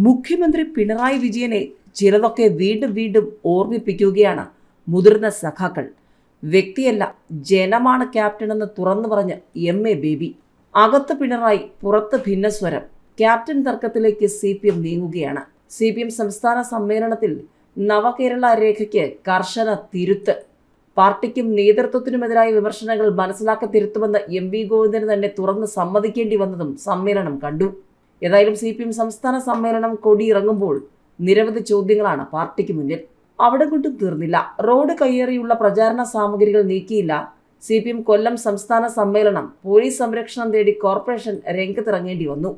മുഖ്യമന്ത്രി പിണറായി വിജയനെ ചിലതൊക്കെ വീണ്ടും വീണ്ടും ഓർമ്മിപ്പിക്കുകയാണ് മുതിർന്ന സഖാക്കൾ. വ്യക്തിയല്ല, ജനമാണ് ക്യാപ്റ്റനെന്ന് തുറന്നു പറഞ്ഞ എം.എ. ബേബി. അകത്ത് പിണറായി, പുറത്ത് ഭിന്നസ്വരം. ക്യാപ്റ്റൻ തർക്കത്തിലേക്ക് CPM നീങ്ങുകയാണ്. CPM സംസ്ഥാന സമ്മേളനത്തിൽ നവകേരള രേഖയ്ക്ക് കർശന തിരുത്ത്. പാർട്ടിക്കും നേതൃത്വത്തിനുമെതിരായ വിമർശനങ്ങൾ മനസ്സിലാക്കി തിരുത്തുമെന്ന് MV ഗോവിന്ദന് തന്നെ തുറന്ന് സമ്മതിക്കേണ്ടി വന്നതും സമ്മേളനം കണ്ടു. ഏതായാലും CPM സംസ്ഥാന സമ്മേളനം കൊടിയിറങ്ങുമ്പോൾ നിരവധി ചോദ്യങ്ങളാണ് പാർട്ടിക്ക് മുന്നിൽ. അവിടെ കൊണ്ടും തീർന്നില്ല. റോഡ് കയ്യേറിയുള്ള പ്രചാരണ സാമഗ്രികൾ നീക്കിയില്ല. CPM കൊല്ലം സംസ്ഥാന സമ്മേളനം. പോലീസ് സംരക്ഷണം തേടി കോർപ്പറേഷൻ രംഗത്തിറങ്ങേണ്ടി വന്നു.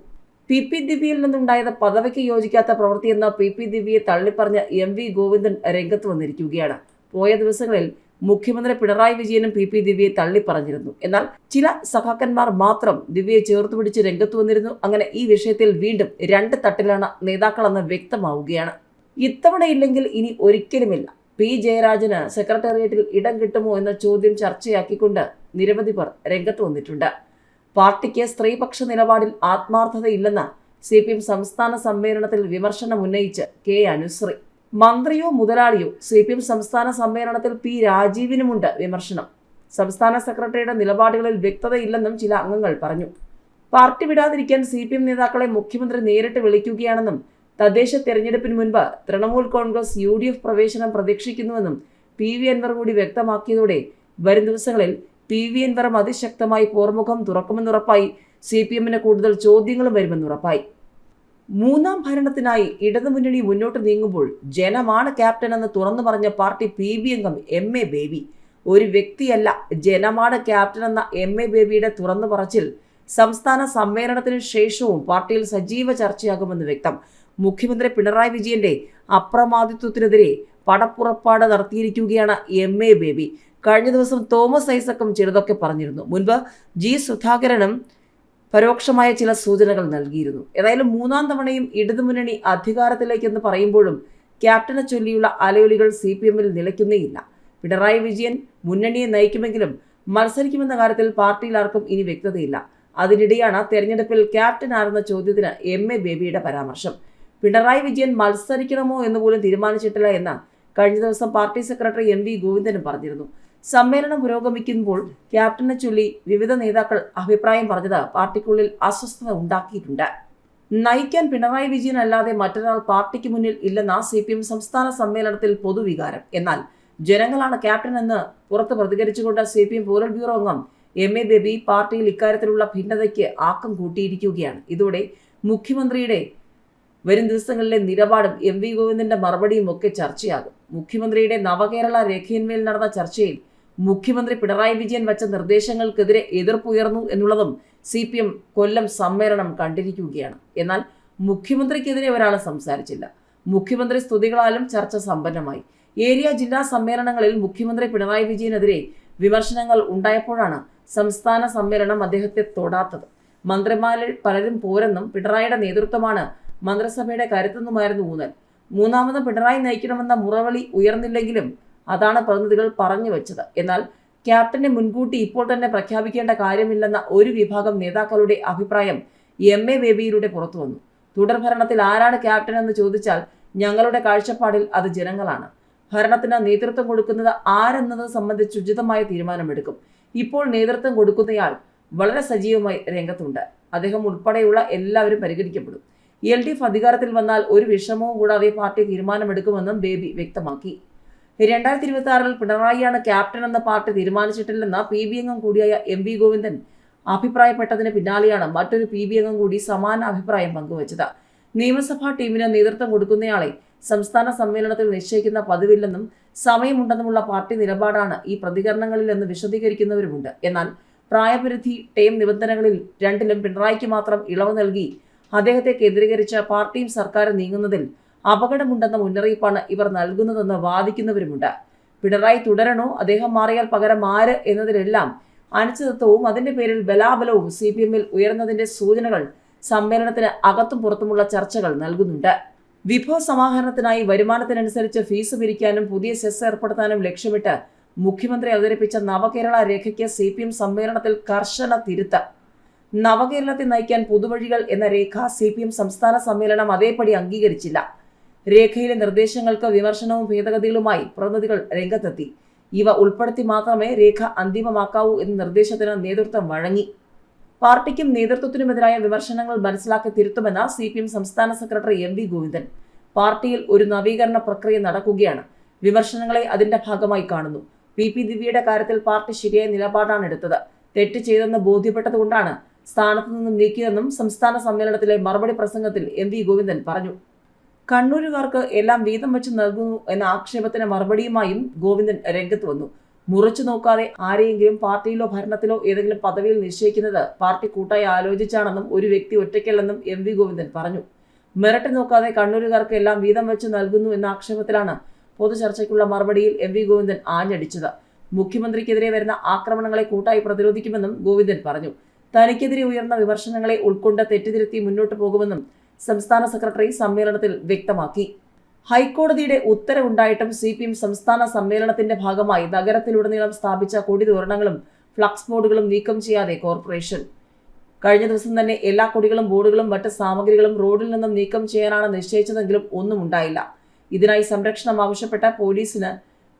PP ദിവ്യയിൽ നിന്നുണ്ടായത് പദവിക്ക് യോജിക്കാത്ത പ്രവൃത്തിയെന്ന PP ദിവ്യയെ തള്ളിപ്പറഞ്ഞ MV ഗോവിന്ദൻ രംഗത്ത് വന്നിരിക്കുകയാണ്. പോയ ദിവസങ്ങളിൽ മുഖ്യമന്ത്രി പിണറായി വിജയനും PP ദിവ്യയെ തള്ളിപ്പറഞ്ഞിരുന്നു. എന്നാൽ ചില സഖാക്കന്മാർ മാത്രം ദിവ്യയെ ചേർത്തുപിടിച്ച് രംഗത്ത് വന്നിരുന്നു. അങ്ങനെ ഈ വിഷയത്തിൽ വീണ്ടും രണ്ട് തട്ടിലാണ് നേതാക്കളെന്ന് വ്യക്തമാവുകയാണ്. ഇത്തവണയില്ലെങ്കിൽ ഇനി ഒരിക്കലുമില്ല. P. ജയരാജന് സെക്രട്ടേറിയറ്റിൽ ഇടം കിട്ടുമോ എന്ന ചോദ്യം ചർച്ചയാക്കിക്കൊണ്ട് നിരവധി പേർ രംഗത്ത് വന്നിട്ടുണ്ട്. പാർട്ടിക്ക് സ്ത്രീപക്ഷ നിലപാടിൽ ആത്മാർത്ഥതയില്ലെന്ന് CPM സംസ്ഥാന സമ്മേളനത്തിൽ വിമർശനം ഉന്നയിച്ച് K. അനുശ്രീ. മന്ത്രിയോ മുതലാളിയോ CPM സംസ്ഥാന സമ്മേളനത്തിൽ P. രാജീവിനുമുണ്ട് വിമർശനം. സംസ്ഥാന സെക്രട്ടറിയുടെ നിലപാടുകളിൽ വ്യക്തതയില്ലെന്നും ചില അംഗങ്ങൾ പറഞ്ഞു. പാർട്ടി വിടാതിരിക്കാൻ CPM നേതാക്കളെ മുഖ്യമന്ത്രി നേരിട്ട് വിളിക്കുകയാണെന്നും തദ്ദേശ തെരഞ്ഞെടുപ്പിന് മുൻപ് തൃണമൂൽ കോൺഗ്രസ് UDF പ്രവേശനം പ്രതീക്ഷിക്കുന്നുവെന്നും PV അൻവർ കൂടി വ്യക്തമാക്കിയതോടെ വരും ദിവസങ്ങളിൽ PV അൻവറും അതിശക്തമായി പോർമുഖം തുറക്കുമെന്നുറപ്പായി. CPMന് കൂടുതൽ ചോദ്യങ്ങളും വരുമെന്നുറപ്പായി. മൂന്നാം ഭരണത്തിനായി ഇടതുമുന്നണി മുന്നോട്ട് നീങ്ങുമ്പോൾ ജനമാണ് ക്യാപ്റ്റൻ എന്ന് തുറന്നു പറഞ്ഞ പാർട്ടി PB അംഗം M.A. ബേബി. ഒരു വ്യക്തിയല്ല, ജനമാണ് ക്യാപ്റ്റൻ എന്ന M.A. ബേബിയുടെ തുറന്നു പറച്ചിൽ സംസ്ഥാന സമ്മേളനത്തിന് ശേഷവും പാർട്ടിയിൽ സജീവ ചർച്ചയാകുമെന്ന് വ്യക്തം. മുഖ്യമന്ത്രി പിണറായി വിജയന്റെ അപ്രമാദിത്വത്തിനെതിരെ പടപ്പുറപ്പാട് നടത്തിയിരിക്കുകയാണ് M.A. ബേബി. കഴിഞ്ഞ ദിവസം തോമസ് ഐസക്കും ചിലതൊക്കെ പറഞ്ഞിരുന്നു. മുൻപ് G. സുധാകരനും പരോക്ഷമായ ചില സൂചനകൾ നൽകിയിരുന്നു. ഏതായാലും മൂന്നാം തവണയും ഇടതുമുന്നണി അധികാരത്തിലേക്കെന്ന് പറയുമ്പോഴും ക്യാപ്റ്റനെ ചൊല്ലിയുള്ള അലയൊലികൾ CPMൽ നിലയ്ക്കുന്നേയില്ല. പിണറായി വിജയൻ മുന്നണിയെ നയിക്കുമെങ്കിലും മത്സരിക്കുമെന്ന കാര്യത്തിൽ പാർട്ടിയിൽ ആർക്കും ഇനി വ്യക്തതയില്ല. അതിനിടെയാണ് തെരഞ്ഞെടുപ്പിൽ ക്യാപ്റ്റൻ ആരെന്ന ചോദ്യത്തിന് M.A. ബേബിയുടെ പരാമർശം. പിണറായി വിജയൻ മത്സരിക്കണമോ എന്ന് പോലും തീരുമാനിച്ചിട്ടില്ല എന്ന് കഴിഞ്ഞ ദിവസം പാർട്ടി സെക്രട്ടറി MV ഗോവിന്ദനും പറഞ്ഞിരുന്നു. സമ്മേളനം പുരോഗമിക്കുമ്പോൾ ക്യാപ്റ്റനെ ചൊല്ലി വിവിധ നേതാക്കൾ അഭിപ്രായം പറഞ്ഞത് പാർട്ടിക്കുള്ളിൽ അസ്വസ്ഥത ഉണ്ടാക്കിയിട്ടുണ്ട്. നയിക്കാൻ പിണറായി വിജയൻ അല്ലാതെ മറ്റൊരാൾ പാർട്ടിക്ക് മുന്നിൽ ഇല്ലെന്ന CPM സംസ്ഥാന സമ്മേളനത്തിൽ പൊതുവികാരം. എന്നാൽ ജനങ്ങളാണ് ക്യാപ്റ്റൻ എന്ന് പുറത്ത് പ്രതികരിച്ചുകൊണ്ട് CPM പോളിറ്റ് ബ്യൂറോ അംഗം M.A. ബേബി പാർട്ടിയിൽ ഇക്കാര്യത്തിലുള്ള ഭിന്നതയ്ക്ക് ആക്കം കൂട്ടിയിരിക്കുകയാണ്. ഇതോടെ മുഖ്യമന്ത്രിയുടെ വരും ദിവസങ്ങളിലെ നിലപാടും MV ഗോവിന്ദന്റെ മറുപടിയും ഒക്കെ ചർച്ചയാകും. മുഖ്യമന്ത്രിയുടെ നവകേരള രേഖയിന്മേൽ നടന്ന ചർച്ചയിൽ മുഖ്യമന്ത്രി പിണറായി വിജയൻ വച്ച നിർദ്ദേശങ്ങൾക്കെതിരെ എതിർപ്പുയർന്നു എന്നുള്ളതും CPM കൊല്ലം സമ്മേളനം കണ്ടിരിക്കുകയാണ്. എന്നാൽ മുഖ്യമന്ത്രിക്കെതിരെ ഒരാൾ സംസാരിച്ചില്ല. മുഖ്യമന്ത്രി സ്തുതികളാലും ചർച്ച സമ്പന്നമായി. ഏരിയ ജില്ലാ സമ്മേളനങ്ങളിൽ മുഖ്യമന്ത്രി പിണറായി വിജയനെതിരെ വിമർശനങ്ങൾ ഉണ്ടായപ്പോഴാണ് സംസ്ഥാന സമ്മേളനം അദ്ദേഹത്തെ തൊടാത്തത്. മന്ത്രിമാരിൽ പലരും പോരെന്നും പിണറായിയുടെ നേതൃത്വമാണ് മന്ത്രിസഭയുടെ കരുത്തെന്നുമായിരുന്നു ഊന്നൽ. മൂന്നാമത് പിണറായി നയിക്കണമെന്ന മുറവിളി ഉയർന്നില്ലെങ്കിലും അതാണ് പ്രതിനിധികൾ പറഞ്ഞു വെച്ചത്. എന്നാൽ ക്യാപ്റ്റനെ മുൻകൂട്ടി ഇപ്പോൾ തന്നെ പ്രഖ്യാപിക്കേണ്ട കാര്യമില്ലെന്ന ഒരു വിഭാഗം നേതാക്കളുടെ അഭിപ്രായം M.A. ബേബിയിലൂടെ പുറത്തു വന്നു. തുടർഭരണത്തിൽ ആരാണ് ക്യാപ്റ്റൻ എന്ന് ചോദിച്ചാൽ ഞങ്ങളുടെ കാഴ്ചപ്പാടിൽ അത് ജനങ്ങളാണ്. ഭരണത്തിന് നേതൃത്വം കൊടുക്കുന്നത് ആരെന്നത് സംബന്ധിച്ച് ഉചിതമായ തീരുമാനമെടുക്കും. ഇപ്പോൾ നേതൃത്വം കൊടുക്കുന്നയാൾ വളരെ സജീവമായി രംഗത്തുണ്ട്. അദ്ദേഹം ഉൾപ്പെടെയുള്ള എല്ലാവരും പരിഗണിക്കപ്പെടും. LDF അധികാരത്തിൽ വന്നാൽ ഒരു വിഷമവും കൂടാതെ പാർട്ടി തീരുമാനമെടുക്കുമെന്നും ബേബി വ്യക്തമാക്കി. 2026 പിണറായിയാണ് ക്യാപ്റ്റൻ എന്ന പാർട്ടി തീരുമാനിച്ചിട്ടില്ലെന്ന PB അംഗം കൂടിയായ MV ഗോവിന്ദൻ അഭിപ്രായപ്പെട്ടതിന് പിന്നാലെയാണ് മറ്റൊരു PB അംഗം കൂടി സമാന അഭിപ്രായം പങ്കുവച്ചത്. നിയമസഭാ ടീമിന് നേതൃത്വം കൊടുക്കുന്നയാളെ സംസ്ഥാന സമ്മേളനത്തിൽ നിശ്ചയിക്കുന്ന പതിവില്ലെന്നും സമയമുണ്ടെന്നുമുള്ള പാർട്ടി നിലപാടാണ് ഈ പ്രതികരണങ്ങളിലെന്ന് വിശദീകരിക്കുന്നവരുമുണ്ട്. എന്നാൽ പ്രായപരിധി, ടേം നിബന്ധനകളിൽ രണ്ടിലും പിണറായിക്ക് മാത്രം ഇളവ് നൽകി അദ്ദേഹത്തെ കേന്ദ്രീകരിച്ച പാർട്ടിയും സർക്കാരും നീങ്ങുന്നതിൽ അപകടമുണ്ടെന്ന മുന്നറിയിപ്പാണ് ഇവർ നൽകുന്നതെന്ന് വാദിക്കുന്നവരുമുണ്ട്. പിണറായി തുടരണോ, അദ്ദേഹം മാറിയാൽ പകരം ആര് എന്നതിലെല്ലാം അനിശ്ചിതത്വവും അതിന്റെ പേരിൽ ബലാബലവും CPMൽ ഉയർന്നതിന്റെ സൂചനകൾ സമ്മേളനത്തിന് അകത്തും പുറത്തുമുള്ള ചർച്ചകൾ നൽകുന്നുണ്ട്. വിഭവ സമാഹരണത്തിനായി വരുമാനത്തിനനുസരിച്ച് ഫീസ് പിരിക്കാനും പുതിയ സെസ് ഏർപ്പെടുത്താനും ലക്ഷ്യമിട്ട് മുഖ്യമന്ത്രി അവതരിപ്പിച്ച നവകേരള രേഖയ്ക്ക് CPM സമ്മേളനത്തിൽ കർശന തിരുത്ത്. നവകേരളത്തെ നയിക്കാൻ പുതുവഴികൾ എന്ന രേഖ CPM സംസ്ഥാന സമ്മേളനം അതേപടി അംഗീകരിച്ചില്ല. രേഖയിലെ നിർദ്ദേശങ്ങൾക്ക് വിമർശനവും ഭേദഗതികളുമായി പ്രതിനിധികൾ രംഗത്തെത്തി. ഇവ ഉൾപ്പെടുത്തി മാത്രമേ രേഖ അന്തിമമാക്കാവൂ എന്ന നിർദ്ദേശത്തിന് നേതൃത്വം വഴങ്ങി. പാർട്ടിക്കും നേതൃത്വത്തിനുമെതിരായ വിമർശനങ്ങൾ മനസ്സിലാക്കി തിരുത്തുമെന്ന് CPM സംസ്ഥാന സെക്രട്ടറി MV ഗോവിന്ദൻ. പാർട്ടിയിൽ ഒരു നവീകരണ പ്രക്രിയ നടക്കുകയാണ്. വിമർശനങ്ങളെ അതിന്റെ ഭാഗമായി കാണുന്നു. PP ദിവ്യയുടെ കാര്യത്തിൽ പാർട്ടി ശരിയായ നിലപാടാണ് എടുത്തത്. തെറ്റ് ചെയ്തെന്ന് ബോധ്യപ്പെട്ടതുകൊണ്ടാണ് സ്ഥാനത്തു നിന്നും നീക്കിയതെന്നും സംസ്ഥാന സമ്മേളനത്തിലെ മറുപടി പ്രസംഗത്തിൽ MV ഗോവിന്ദൻ പറഞ്ഞു. കണ്ണൂരുകാർക്ക് എല്ലാം വീതം വെച്ച് നൽകുന്നു എന്ന ആക്ഷേപത്തിന് മറുപടിയുമായും ഗോവിന്ദൻ രംഗത്ത് വന്നു. മുറിച്ചു നോക്കാതെ ആരെയെങ്കിലും പാർട്ടിയിലോ ഭരണത്തിലോ ഏതെങ്കിലും പദവിയിൽ നിശ്ചയിക്കുന്നത് പാർട്ടി കൂട്ടായി ആലോചിച്ചാണെന്നും ഒരു വ്യക്തി ഒറ്റയ്ക്കല്ലെന്നും MV ഗോവിന്ദൻ പറഞ്ഞു. മെറിറ്റ് നോക്കാതെ കണ്ണൂരുകാർക്ക് എല്ലാം വീതം വെച്ച് നൽകുന്നു എന്ന ആക്ഷേപത്തിലാണ് പൊതുചർച്ചയ്ക്കുള്ള മറുപടിയിൽ MV ഗോവിന്ദൻ ആഞ്ഞടിച്ചത്. മുഖ്യമന്ത്രിക്കെതിരെ വരുന്ന ആക്രമണങ്ങളെ കൂട്ടായി പ്രതിരോധിക്കുമെന്നും ഗോവിന്ദൻ പറഞ്ഞു. തനിക്കെതിരെ ഉയർന്ന വിമർശനങ്ങളെ ഉൾക്കൊണ്ട് തെറ്റിതിരുത്തി മുന്നോട്ട് പോകുമെന്നും സംസ്ഥാന സെക്രട്ടറി സമ്മേളനത്തിൽ വ്യക്തമാക്കി. ഹൈക്കോടതിയുടെ ഉത്തരവുണ്ടായിട്ടും CPM സംസ്ഥാന സമ്മേളനത്തിന്റെ ഭാഗമായി നഗരത്തിലുടനീളം സ്ഥാപിച്ച കൊടിതോരണങ്ങളും ഫ്ലക്സ് ബോർഡുകളും നീക്കം ചെയ്യാതെ കോർപ്പറേഷൻ. കഴിഞ്ഞ ദിവസം തന്നെ എല്ലാ കൊടികളും ബോർഡുകളും മറ്റ് സാമഗ്രികളും റോഡിൽ നിന്നും നീക്കം ചെയ്യാനാണ് നിശ്ചയിച്ചതെങ്കിലും ഒന്നും ഉണ്ടായില്ല. ഇതിനായി സംരക്ഷണം ആവശ്യപ്പെട്ട പോലീസിന്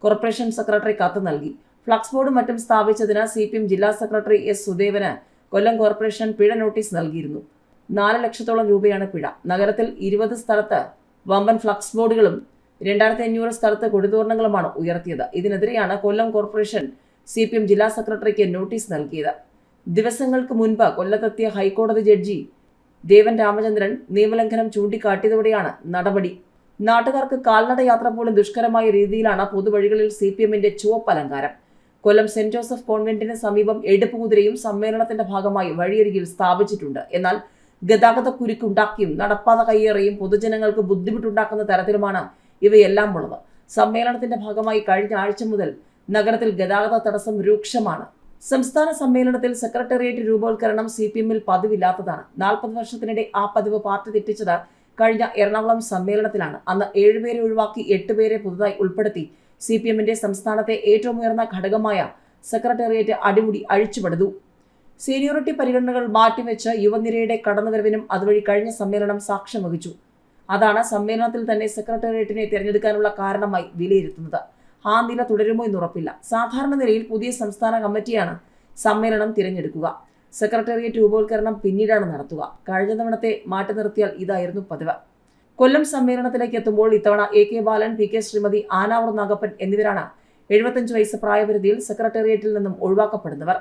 കോർപ്പറേഷൻ സെക്രട്ടറി കത്ത് നൽകി. ഫ്ലക്സ് ബോർഡും മറ്റും സ്ഥാപിച്ചതിന് CPM ജില്ലാ സെക്രട്ടറി S സുദേവന് കൊല്ലം കോർപ്പറേഷൻ പിഴ നോട്ടീസ് നൽകിയിരുന്നു. 4 ലക്ഷത്തോളം രൂപയാണ് പിഴ. നഗരത്തിൽ 20 സ്ഥലത്ത് വമ്പൻ ഫ്ലക്സ് ബോർഡുകളും 2500 സ്ഥലത്ത് കൊടിതോരണങ്ങളുമാണ് ഉയർത്തിയത്. ഇതിനെതിരെയാണ് കൊല്ലം കോർപ്പറേഷൻ CPM ജില്ലാ സെക്രട്ടറിക്ക് നോട്ടീസ് നൽകിയത്. ദിവസങ്ങൾക്ക് മുൻപ് കൊല്ലത്തെത്തിയ ഹൈക്കോടതി ജഡ്ജി ദേവൻ രാമചന്ദ്രൻ നിയമലംഘനം ചൂണ്ടിക്കാട്ടിയതോടെയാണ് നടപടി. നാട്ടുകാർക്ക് കാൽനട യാത്ര പോലും ദുഷ്കരമായ രീതിയിലാണ് പൊതുവഴികളിൽ CPMന്റെ ചുവപ്പ് അലങ്കാരം. കൊല്ലം സെന്റ് ജോസഫ് കോൺവെന്റിന് സമീപം എടുപ്പുകുതിരയും സമ്മേളനത്തിന്റെ ഭാഗമായി വഴിയരികിൽ സ്ഥാപിച്ചിട്ടുണ്ട്. എന്നാൽ ഗതാഗത കുരുക്കുണ്ടാക്കിയും നടപ്പാത കയ്യേറിയും പൊതുജനങ്ങൾക്ക് ബുദ്ധിമുട്ടുണ്ടാക്കുന്ന തരത്തിലുമാണ് ഇവയെല്ലാം ഉള്ളത്. സമ്മേളനത്തിന്റെ ഭാഗമായി കഴിഞ്ഞ ആഴ്ച മുതൽ നഗരത്തിൽ ഗതാഗത തടസ്സം രൂക്ഷമാണ്. സംസ്ഥാന സമ്മേളനത്തിൽ സെക്രട്ടേറിയറ്റ് രൂപവത്കരണം CPMൽ പതിവില്ലാത്തതാണ്. 40 വർഷത്തിനിടെ ആ പതിവ് പാർട്ടി തെറ്റിച്ചത് കഴിഞ്ഞ എറണാകുളം സമ്മേളനത്തിലാണ്. അന്ന് 7 പേരെ ഒഴിവാക്കി 8 പേരെ പുതുതായി ഉൾപ്പെടുത്തി CPMന്റെ സംസ്ഥാനത്തെ ഏറ്റവും ഉയർന്ന ഘടകമായ സെക്രട്ടേറിയറ്റ് അടിമുടി അഴിച്ചുപെടുന്നു. സീനിയോറിറ്റി പരിഗണനകൾ മാറ്റിവെച്ച് യുവനിരയുടെ കടന്നുവരവിനും അതുവഴി കഴിഞ്ഞ സമ്മേളനം സാക്ഷ്യം വഹിച്ചു. അതാണ് സമ്മേളനത്തിൽ തന്നെ സെക്രട്ടേറിയറ്റിനെ തിരഞ്ഞെടുക്കാനുള്ള കാരണമായി വിലയിരുത്തുന്നത്. ആ നില തുടരുമോ എന്നുറപ്പില്ല. സാധാരണ നിലയിൽ പുതിയ സംസ്ഥാന കമ്മിറ്റിയാണ് സമ്മേളനം തിരഞ്ഞെടുക്കുക. സെക്രട്ടേറിയറ്റ് രൂപവത്കരണം പിന്നീടാണ് നടത്തുക. കഴിഞ്ഞ തവണത്തെ മാറ്റി നിർത്തിയാൽ ഇതായിരുന്നു പതിവ്. കൊല്ലം സമ്മേളനത്തിലേക്ക് എത്തുമ്പോൾ ഇത്തവണ AK ബാലൻ, PK ശ്രീമതി, ആനാവൂർ നാഗപ്പൻ എന്നിവരാണ് 75 വയസ്സ് പ്രായപരിധിയിൽ സെക്രട്ടേറിയറ്റിൽ നിന്നും ഒഴിവാക്കപ്പെടുന്നവർ.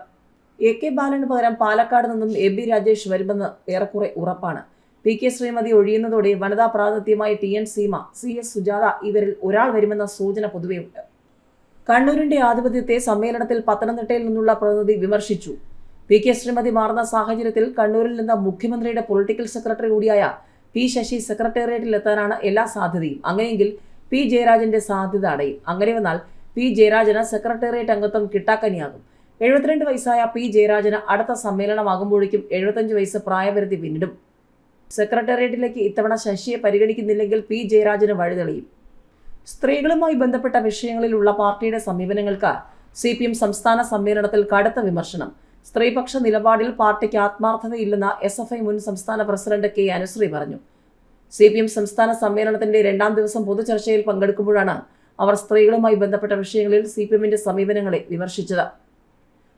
AK ബാലന് പകരം പാലക്കാട് നിന്നും AB രാജേഷ് വരുമെന്ന് ഏറെക്കുറെ ഉറപ്പാണ്. PK ശ്രീമതി ഒഴിയുന്നതോടെ വനിതാ പ്രാതിനിധ്യമായ TN സീമ, CS സുജാത ഇവരിൽ ഒരാൾ വരുമെന്ന സൂചന പൊതുവെയുണ്ട്. കണ്ണൂരിന്റെ ആധിപത്യത്തെ സമ്മേളനത്തിൽ പത്തനംതിട്ടയിൽ നിന്നുള്ള പ്രതിനിധി വിമർശിച്ചു. PK ശ്രീമതി മാറുന്ന സാഹചര്യത്തിൽ കണ്ണൂരിൽ നിന്ന് മുഖ്യമന്ത്രിയുടെ പൊളിറ്റിക്കൽ സെക്രട്ടറി കൂടിയായ P ശശി സെക്രട്ടേറിയറ്റിൽ എത്താനാണ് എല്ലാ സാധ്യതയും. അങ്ങനെയെങ്കിൽ P ജയരാജന്റെ സാധ്യത അടയും. അങ്ങനെ വന്നാൽ P ജയരാജന് സെക്രട്ടേറിയറ്റ് അംഗത്വം കിട്ടാക്കനിയാകും. 72 വയസ്സായ P ജയരാജന് അടുത്ത സമ്മേളനമാകുമ്പോഴേക്കും 75 വയസ്സ് പ്രായപരിധി പിന്നിടും. സെക്രട്ടേറിയറ്റിലേക്ക് ഇത്തവണ ശശിയെ പരിഗണിക്കുന്നില്ലെങ്കിൽ P ജയരാജന് വഴിതെളിയും. സ്ത്രീകളുമായി ബന്ധപ്പെട്ട വിഷയങ്ങളിലുള്ള പാർട്ടിയുടെ സമീപനങ്ങൾക്ക് CPM സംസ്ഥാന സമ്മേളനത്തിൽ കടുത്ത വിമർശനം. സ്ത്രീപക്ഷ നിലപാടിൽ പാർട്ടിക്ക് ആത്മാർത്ഥതയില്ലെന്ന് SFI മുൻ സംസ്ഥാന പ്രസിഡന്റ് K അനുശ്രീ പറഞ്ഞു. CPM സംസ്ഥാന സമ്മേളനത്തിന്റെ 2ാം ദിവസം പൊതുചർച്ചയിൽ പങ്കെടുക്കുമ്പോഴാണ് അവർ സ്ത്രീകളുമായി ബന്ധപ്പെട്ട വിഷയങ്ങളിൽ CPMന്റെ സമീപനങ്ങളെ വിമർശിച്ചത്.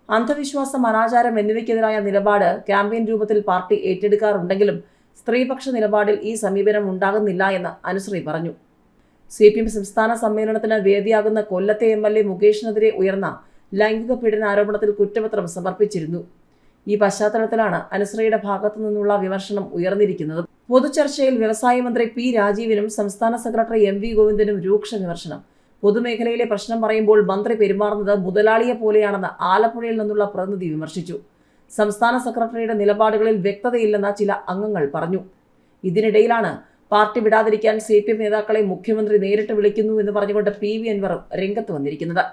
അന്ധവിശ്വാസം, അനാചാരം എന്നിവയ്ക്കെതിരായ നിലപാട് ക്യാമ്പയിൻ രൂപത്തിൽ പാർട്ടി ഏറ്റെടുക്കാറുണ്ടെങ്കിലും സ്ത്രീപക്ഷ നിലപാടിൽ ഈ സമീപനം ഉണ്ടാകുന്നില്ല എന്ന് അനുശ്രീ പറഞ്ഞു. CPM സംസ്ഥാന സമ്മേളനത്തിന് വേദിയാകുന്ന കൊല്ലത്തെ MLA മുകേഷിനെതിരെ ഉയർന്ന ലൈംഗിക പീഡന ആരോപണത്തിൽ കുറ്റപത്രം സമർപ്പിച്ചിരുന്നു. ഈ പശ്ചാത്തലത്തിലാണ് അനുശ്രീയുടെ ഭാഗത്തു നിന്നുള്ള വിമർശനം ഉയർന്നിരിക്കുന്നത്. പൊതുചർച്ചയിൽ വ്യവസായ മന്ത്രി P രാജീവിനും സംസ്ഥാന സെക്രട്ടറി MV ഗോവിന്ദനും രൂക്ഷ വിമർശനം. പൊതുമേഖലയിലെ പ്രശ്നം പറയുമ്പോൾ മന്ത്രി പെരുമാറുന്നത് മുതലാളിയെ പോലെയാണെന്ന് ആലപ്പുഴയിൽ നിന്നുള്ള പ്രതിനിധി വിമർശിച്ചു. സംസ്ഥാന സെക്രട്ടറിയുടെ നിലപാടുകളിൽ വ്യക്തതയില്ലെന്ന് ചില അംഗങ്ങൾ പറഞ്ഞു. ഇതിനിടയിലാണ് പാർട്ടി വിടാതിരിക്കാൻ CPM നേതാക്കളെ മുഖ്യമന്ത്രി നേരിട്ട് വിളിക്കുന്നു എന്ന് പറഞ്ഞുകൊണ്ട് PV അൻവർ രംഗത്ത് വന്നിരിക്കുന്നത്.